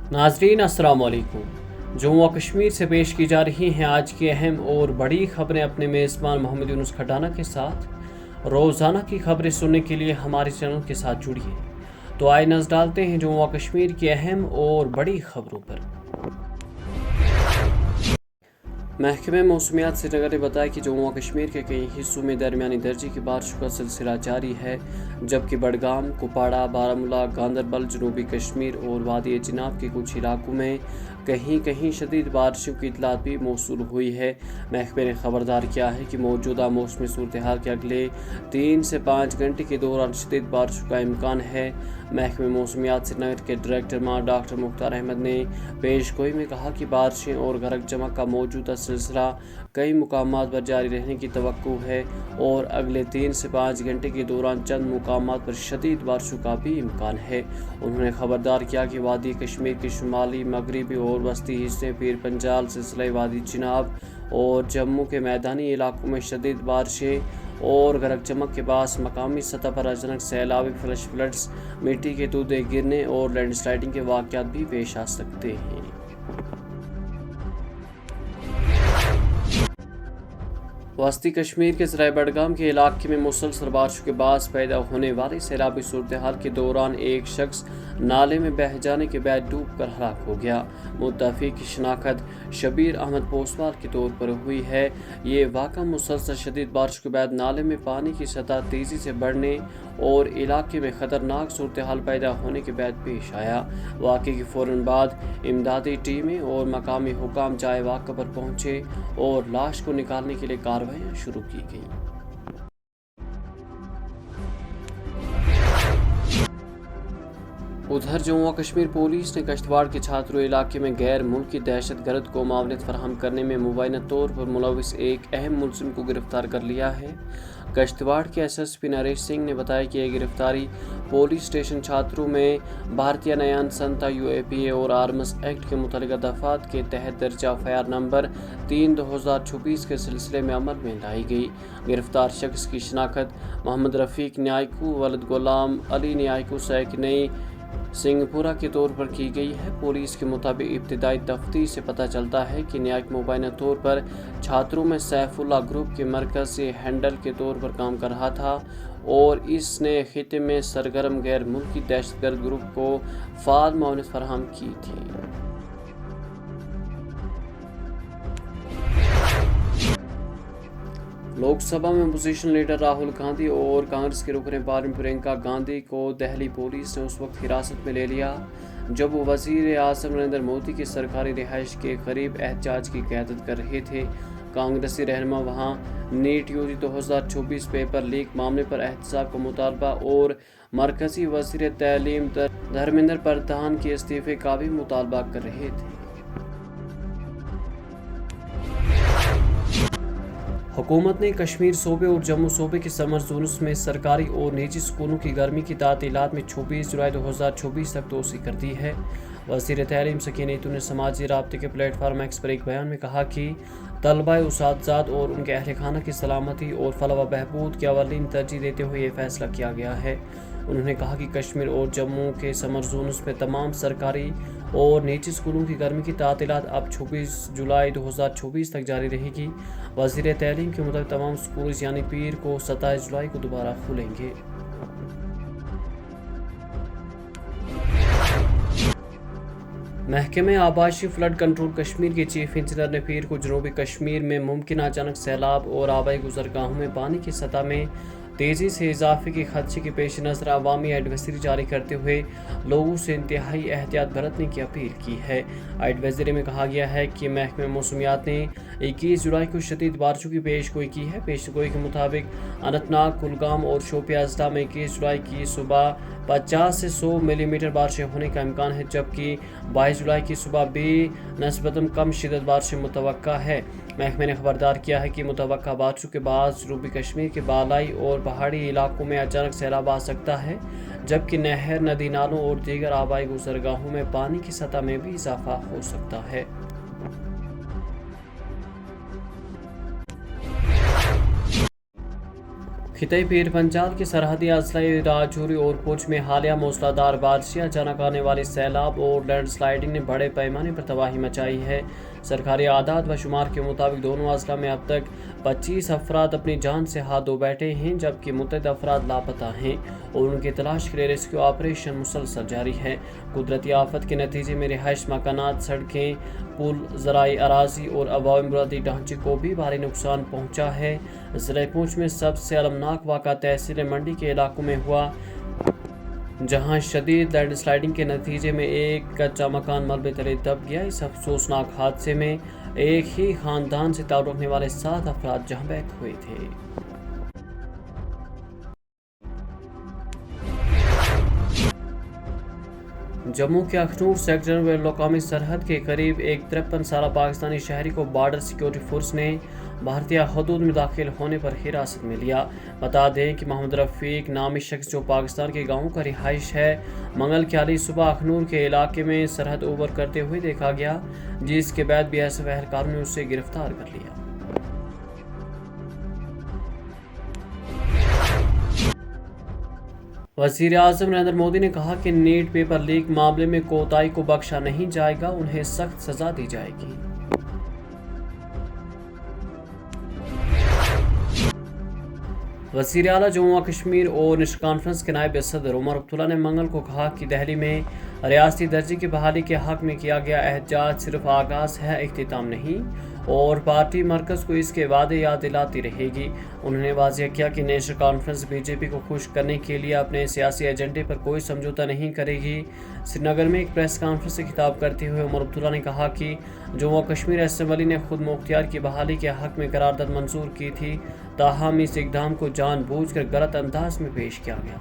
नाजरीन अस्सलाम वालेकुम। जम्मू व कश्मीर से पेश की जा रही हैं आज की अहम और बड़ी खबरें अपने मेज़बान मोहम्मद यूनुस खटाना के साथ। रोज़ाना की खबरें सुनने के लिए हमारे चैनल के साथ जुड़िए। तो आइए नज़र डालते हैं जम्मू व कश्मीर की अहम और बड़ी खबरों पर। महकमे मौसमियात श्रीनगर ने बताया कि जम्मू व कश्मीर के कई हिस्सों में दरमियानी दर्जे की बारिशों का सिलसिला जारी है, जबकि बडगाम, कुपवाड़ा, बारामूला, गांदरबल, जनूबी कश्मीर और वादी चिनाब के कुछ इलाकों में कहीं कहीं शदीद बारिशों की इतलात भी मौसूल हुई है। महकमे ने खबरदार किया है कि मौजूदा मौसमी सूरत हाल के अगले 3 से 5 घंटे के दौरान शदीद बारिशों का इम्कान है। महकमे मौसमियात श्रीनगर के डायरेक्टर डॉक्टर मुख्तार अहमद ने पेशगोई में कहा कि बारिशें और गरज चमक का मौजूदा सिलसिला कई मुकामात पर जारी रहने की तवक्को है और अगले 3 से 5 घंटे के दौरान चंद मुकामात पर शदीद बारिशों का भी इम्कान है। उन्होंने खबरदार किया कि वादी कश्मीर के शुमाली, मगरबी और वस्ती हिस्से, पीर पंजाल, सिलसिला वादी चिनाब और जम्मू के मैदानी इलाकों में शदीद बारिशें और गरज चमक के बास मकामी सतह पर अचानक सैलाबी, फ्लैश फ्लड्स, मिट्टी के तूदे गिरने और लैंडस्लाइडिंग के वाक़यात भी पेश आ सकते हैं। वस्ती कश्मीर के ज़राए बडगाम के इलाके में मुसलसल बारिशों के बास पैदा होने वाली सैलाबी सूरत हाल के दौरान एक शख्स नाले में बह जाने के बाद डूब कर हलाक हो गया। मुत्तफ़ी की शनाख्त शबीर अहमद पोसवाल के तौर पर हुई है। ये वाक़ा मुसलसल शदीद बारिश के बाद नाले में पानी की सतह तेज़ी से बढ़ने और इलाके में ख़तरनाक सूरत हाल पैदा होने के बाद पेश आया। वाक़े के फ़ौरन बाद इमदादी टीमें और मकामी हुकाम जाए वाक़ा पर पहुँचे और लाश को निकालने के लिए कार्रवाइयाँ शुरू की गईं। उधर जम्मू व कश्मीर पुलिस ने किश्तवाड़ के छात्रों इलाके में गैर मुल्की दहशत गर्द को मावनत फराहम करने में मुबैना तौर पर मुलविस एक अहम मुलजिम को गिरफ्तार कर लिया है। किश्तवाड़ के SSP नरेश सिंह ने बताया कि यह गिरफ्तारी पुलिस स्टेशन छात्रों में भारतीय न्याय संहिता UAPA और आर्म्स एक्ट के मुतल्लिका दफ़ात के तहत दर्जा FIR नंबर 3/2024 के सिलसिले में अमल में लाई गई। गिरफ्तार शख्स की शनाख्त मोहम्मद रफ़ीक न्यायकू वलद गुलाम अली न्यायकू सैकनई सिंहपुरा के तौर पर की गई है। पुलिस के मुताबिक इब्तिदाई तफ्तीश से पता चलता है कि न्यायक मुबैना तौर पर छात्रों में सैफुल्लाह ग्रुप के मरकज़ से हैंडल के तौर पर काम कर रहा था और इसने खिते में सरगर्म गैर मुल्की दहशतगर्द ग्रुप को फ़ाल मावनत फराहम की थी। लोकसभा में अपोजिशन लीडर राहुल गांधी और कांग्रेस के रुकन पार्लियामेंट प्रियंका गांधी को दिल्ली पुलिस ने उस वक्त हिरासत में ले लिया जब वो वज़ीर आज़म नरेंद्र मोदी की सरकारी रिहाइश के करीब एहतजाज की क़यादत कर रहे थे। कांग्रेसी रहनुमा वहां नीट UG 2024 पेपर लीक मामले पर एहतसाब का मुतालबा और मरकज़ी वज़ीर तालीम धर्मेंद्र प्रधान के इस्तीफ़े का भी मुतालबा कर रहे थे। हुकूमत ने कश्मीर सूबे और जम्मू सूबे के समर जोन्स में सरकारी और निजी स्कूलों की गर्मी की तातीलात में 26 जुलाई 2024 तक तोसी कर दी है। वज़ीर तालीम सकीना ईतू ने समाजी राब्ते के प्लेटफार्म X पर एक बयान में कहा कि तलबा, उस्ताद और उनके अहल खाना की सलामती और फलाह व बहबूद की अवलीन तरजीह देते हुए ये फैसला किया गया है। उन्होंने कहा कि कश्मीर और जम्मू के समर जोन्स में तमाम सरकारी और निजी स्कूलों की गर्मी की तातीलात अब 26 जुलाई 2024 तक जारी रहेगी। वज़ीर तालीम के मुताबिक तमाम स्कूल यानी पीर को 27 जुलाई को दोबारा खुलेंगे। महकमे आबाशी फ्लड कंट्रोल कश्मीर के चीफ इंजीनियर ने पीर को जनूबी कश्मीर में मुमकिन अचानक सैलाब और आबाई गुजरगाहों में पानी की सतह में तेज़ी से इजाफे के खदशे के पेश नज़र अवामी एडवाइजरी जारी करते हुए लोगों से इंतहाई एहतियात बरतने की अपील की है। एडवाइजरी में कहा गया है कि महकमे मौसमियात ने 21 जुलाई को शदीद बारिशों की पेशगोई की है। पेशगोई के मुताबिक अनंतनाग, कुलगाम और शोपियां अजला में 21 जुलाई की सुबह 50 से 100 मिलीमीटर बारिशें होने का इम्कान है, जबकि 22 जुलाई की सुबह भी नस्बतन कम शिदत बारिशें मुतवक्का है। महकमे ने खबरदार किया है कि मुतवक्का बारिशों के बाद जनूबी कश्मीर के बालाई और पहाड़ी इलाकों में अचानक सैलाब आ सकता है, जबकि नहर, नदी नालों और दीगर आबाई गुजरगाहों में पानी की सतह में भी इजाफा हो सकता है। खिताई पीर पंजाल के सरहदी अजला राजौरी और पुंछ में हालिया मूसलाधार बारिशें, अचानक आने वाली सैलाब और लैंडस्लाइडिंग ने बड़े पैमाने पर तबाही मचाई है। सरकारी आदाद व शुमार के मुताबिक दोनों अजला में अब तक 25 अफराद अपनी जान से हाथ धो बैठे हैं, जबकि मुतअद्दिद अफराद लापता हैं और उनकी तलाश के लिए रेस्क्यू ऑपरेशन मुसलसल जारी है। कुदरती आफत के नतीजे में रिहाइश मकानात, सड़कें, पुल, ज़राई अराजी और अवामी बुनियादी ढांचे को भी भारी नुकसान पहुंचा है। ज़िले पुंछ में सबसे अलमनाक वाक़ा तहसील मंडी के इलाकों में हुआ, जहां शदीद लैंडस्लाइडिंग के नतीजे में एक कच्चा मकान मलबे तले दब गया। इस अफसोसनाक हादसे में एक ही खानदान से ताल्लुक़ रखने वाले 7 अफराद जहां बहक हुए थे। जम्मू के अखनूर सेक्टर में लोकामी सरहद के करीब एक 53 साल पाकिस्तानी शहरी को बॉर्डर सिक्योरिटी फोर्स ने भारतीय हदूद में दाखिल होने पर हिरासत में लिया। बता दें कि मोहम्मद रफ़ीक नामी शख्स, जो पाकिस्तान के गाँव का रिहाइश है, मंगल की हाली सुबह अखनूर के इलाके में सरहद ऊपर करते हुए देखा गया, जिसके बाद BSF एहलकारों ने उसे गिरफ्तार कर लिया। वज़ीर-ए-आज़म नरेंद्र मोदी ने कहा कि नीट पेपर लीक मामले में कोताही को बख्शा नहीं जाएगा, उन्हें सख्त सजा दी जाएगी। वज़ीर आला जम्मू व कश्मीर और नेशनल कॉन्फ्रेंस के नायब सदर उमर अब्दुल्ला ने मंगल को कहा कि दिल्ली में रियासती दर्जे की बहाली के हक में किया गया एहतजाज सिर्फ आगाज़ है, इख्तिताम नहीं, और पार्टी मरकज़ को इसके वादे याद दिलाती रहेगी। उन्होंने वाज़ेह किया कि नेशनल कॉन्फ्रेंस बीजेपी को खुश करने के लिए अपने सियासी एजेंडे पर कोई समझौता नहीं करेगी। श्रीनगर में एक प्रेस कॉन्फ्रेंस से खिताब करते हुए उमर अब्दुल्ला ने कहा कि जम्मू व कश्मीर असेंबली ने खुद मुख्तियार की बहाली के हक में करारदाद मंजूर की थी, ताहम इस इक़दाम को जानबूझकर गलत अंदाज में पेश किया गया।